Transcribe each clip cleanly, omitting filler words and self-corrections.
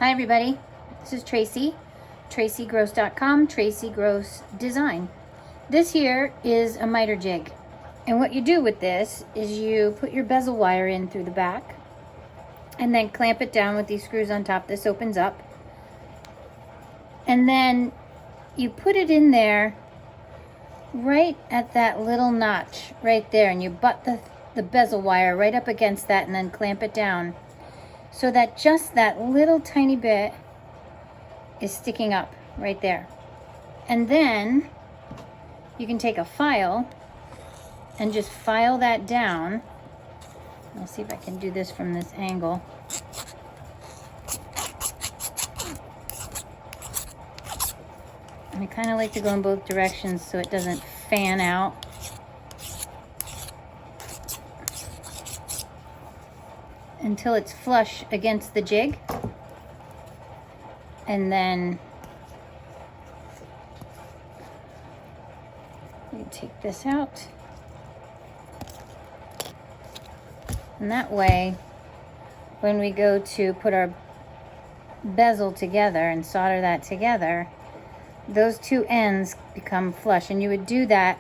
Hi everybody, this is Tracy, tracygross.com, Tracy Gross Design. This here is a miter jig, and what you do with this is you put your bezel wire in through the back and then clamp it down with these screws on top. This opens up, and then you put it in there right at that little notch right there, and you butt the bezel wire right up against that and then clamp it down, so that just that little tiny bit is sticking up right there. And then you can take a file and just file that down. I'll see if I can do this from this angle. And I kind of like to go in both directions so it doesn't fan out. Until it's flush against the jig, and then you take this out, and that way when we go to put our bezel together and solder that together, those two ends become flush. And you would do that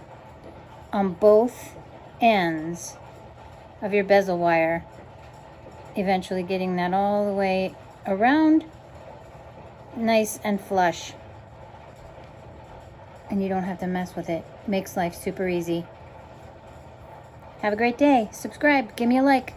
on both ends of your bezel wire, eventually getting that all the way around nice and flush, and you don't have to mess with it. Makes life super easy. Have a great day. Subscribe, give me a like.